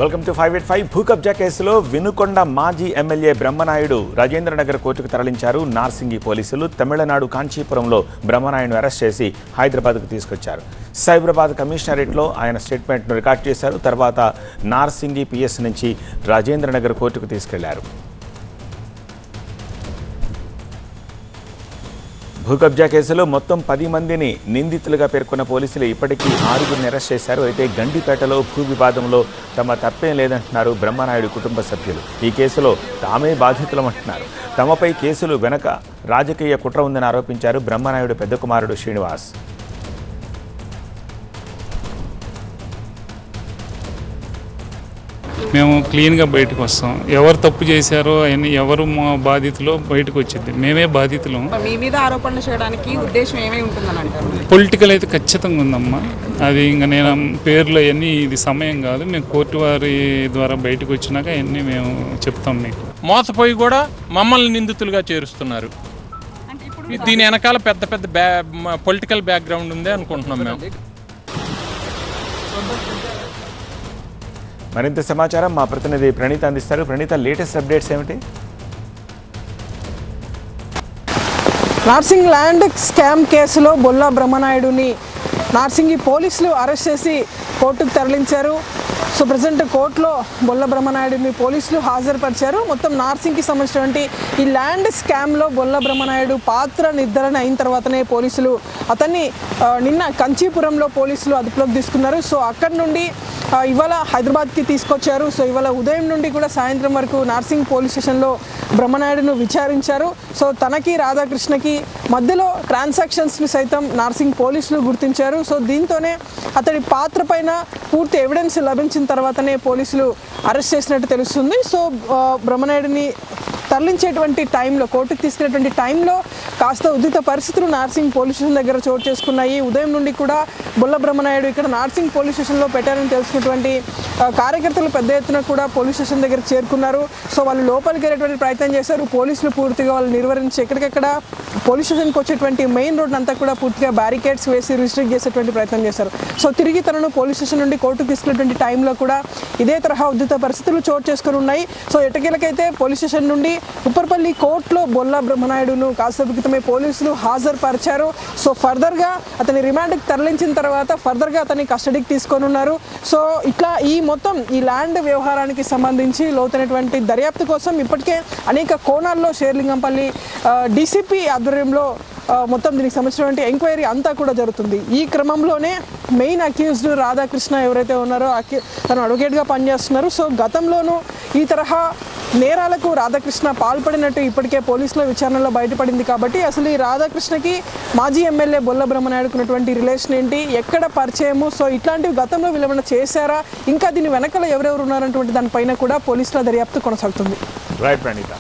Welcome to 585. భూ కబ్జా కేసులో వినుకొండ మాజీ ఎమ్మెల్యే బ్రహ్మనాయుడు రాజేంద్రనగర్ కోర్టుకు తరలించారు నార్సింగి పోలీసులు. తమిళనాడు కాంచీపురంలో బ్రహ్మనాయుడు అరెస్ట్ చేసి హైదరాబాద్కు తీసుకొచ్చారు. సైబరాబాద్ కమిషనరేట్లో ఆయన స్టేట్మెంట్ను రికార్డ్ చేశారు. తర్వాత నార్సింగి పిఎస్ నుంచి రాజేంద్రనగర్ కోర్టుకు తీసుకెళ్లారు. భూ కబ్జా కేసులో మొత్తం 10 మందిని నిందితులుగా పేర్కొన్న పోలీసులు ఇప్పటికీ 6గురిని అరెస్ట్ చేశారు. అయితే గండిపేటలో భూ వివాదంలో తమ తప్పేం లేదంటున్నారు బ్రహ్మనాయుడు కుటుంబ సభ్యులు. ఈ కేసులో తామే బాధితులమంటున్నారు. తమపై కేసులు వెనక రాజకీయ కుట్ర ఉందని ఆరోపించారు బ్రహ్మనాయుడు పెద్ద కుమారుడు శ్రీనివాస్. మేము క్లీన్గా బయటకు వస్తాం. ఎవరు తప్పు చేశారో అని ఎవరు మా బాధితులో బయటకు వచ్చింది. మేమే బాధితులు. మీ మీద ఆరోపణలు చేయడానికి ఉద్దేశం ఏమై ఉంటుందని అంటారు? పొలిటికల్ అయితే ఖచ్చితంగా ఉందమ్మా. అది ఇంకా నేను పేర్లు అవన్నీ ఇది సమయం కాదు. మేము కోర్టు వారి ద్వారా బయటకు వచ్చినాక అవన్నీ మేము చెప్తాం. మీకు మోసపోయి కూడా మమ్మల్ని నిందితులుగా చేరుస్తున్నారు. దీని వెనకాల పెద్ద పెద్ద పొలిటికల్ బ్యాక్గ్రౌండ్ ఉంది అనుకుంటున్నాం మేము. మరింత సమాచారం మా ప్రతినిధి ప్రణీత అందిస్తారు. ప్రణీత, లేటెస్ట్ అప్డేట్స్ ఏమిటి? నార్సింగ్ ల్యాండ్ స్కామ్ కేసులో బొల్లా బ్రహ్మనాయుడుని నార్సింగి పోలీసులు అరెస్ట్ చేసి కోర్టుకు తరలించారు. సో ప్రజెంట్ కోర్టులో బొల్ల బ్రహ్మనాయుడిని పోలీసులు హాజరుపరిచారు. మొత్తం నార్సింగ్కి సంబంధించినటువంటి ఈ ల్యాండ్ స్కామ్లో బొల్ల బ్రహ్మనాయుడు పాత్ర నిర్ధారణ అయిన తర్వాతనే పోలీసులు అతన్ని నిన్న కంచీపురంలో పోలీసులు అదుపులోకి తీసుకున్నారు. సో అక్కడి నుండి ఇవాళ హైదరాబాద్కి తీసుకొచ్చారు. సో ఇవాళ ఉదయం నుండి కూడా సాయంత్రం వరకు నార్సింగ్ పోలీస్ స్టేషన్లో బ్రహ్మనాయుడును విచారించారు. సో తనకి రాధాకృష్ణకి మధ్యలో ట్రాన్సాక్షన్స్ని సైతం నార్సింగ్ పోలీసులు గుర్తించారు. సో దీంతోనే అతడి పాత్ర పైన పూర్తి ఎవిడెన్స్ లభించిన తర్వాతనే పోలీసులు అరెస్ట్ చేసినట్టు తెలుస్తుంది. సో బ్రహ్మనాయుడిని తరలించేటువంటి టైంలో, కోర్టుకు తీసుకెళ్ళేటువంటి టైంలో కాస్త ఉద్రిక్త పరిస్థితులు నార్సింగ్ పోలీస్ స్టేషన్ దగ్గర చోటు చేసుకున్నాయి. ఉదయం నుండి కూడా బొల్ల బ్రహ్మనాయుడు ఇక్కడ నార్సింగ్ పోలీస్ స్టేషన్లో పెట్టారని తెలుసుకున్నటువంటి కార్యకర్తలు పెద్ద ఎత్తున కూడా పోలీస్ స్టేషన్ దగ్గరకు చేరుకున్నారు. సో వాళ్ళు లోపలికి వెళ్ళేటువంటి ప్రయత్నం చేశారు. పోలీసులు పూర్తిగా వాళ్ళు నిర్వహించి ఎక్కడికెక్కడ పోలీస్ స్టేషన్కి వచ్చేటువంటి మెయిన్ రోడ్ అంతా కూడా పూర్తిగా బ్యారికేడ్స్ వేసి రిస్ట్రిక్ట్ చేసేటువంటి ప్రయత్నం చేశారు. సో తిరిగి తనను పోలీస్ స్టేషన్ నుండి కోర్టుకు తీసుకెళ్ళేటువంటి టైంలో కూడా ఇదే తరహా ఉద్రిక్త పరిస్థితులు చోటు చేసుకుని ఉన్నాయి. సో ఎటకేలకైతే పోలీస్ స్టేషన్ నుండి ఉప్పర్పల్లి కోర్టులో బొల్లా బ్రహ్మనాయుడును కాసేపు క్రితమే పోలీసులు హాజరుపరిచారు. సో ఫర్దర్గా అతని రిమాండ్కి తరలించిన తర్వాత ఫర్దర్గా అతన్ని కస్టడీకి తీసుకొని ఉన్నారు. సో ఇట్లా ఈ ల్యాండ్ వ్యవహారానికి సంబంధించి లోతైనటువంటి దర్యాప్తు కోసం ఇప్పటికే అనేక కోణాల్లో షేర్లింగంపల్లి డీసీపీ ఆధ్వర్యంలో మొత్తం దీనికి సంబంధించినటువంటి ఎంక్వైరీ అంతా కూడా జరుగుతుంది. ఈ క్రమంలోనే మెయిన్ అక్యూజ్డ్ రాధాకృష్ణ ఎవరైతే ఉన్నారో తను అడ్వకేట్గా పనిచేస్తున్నారు. సో గతంలోనూ ఈ తరహా నేరాలకు రాధాకృష్ణ పాల్పడినట్టు ఇప్పటికే పోలీసుల విచారణలో బయటపడింది. కాబట్టి అసలు ఈ రాధాకృష్ణకి మాజీ ఎమ్మెల్యే బొల్ల బ్రహ్మనాయుడుకు ఉన్నటువంటి రిలేషన్ ఏంటి, ఎక్కడ పరిచయము, సో ఇట్లాంటివి గతంలో వీళ్ళేమైనా చేశారా, ఇంకా దీని వెనకాల ఎవరెవరు ఉన్నారన్నటువంటి దానిపైన కూడా పోలీసుల దర్యాప్తు కొనసాగుతుంది. రైట్ ప్రణీత.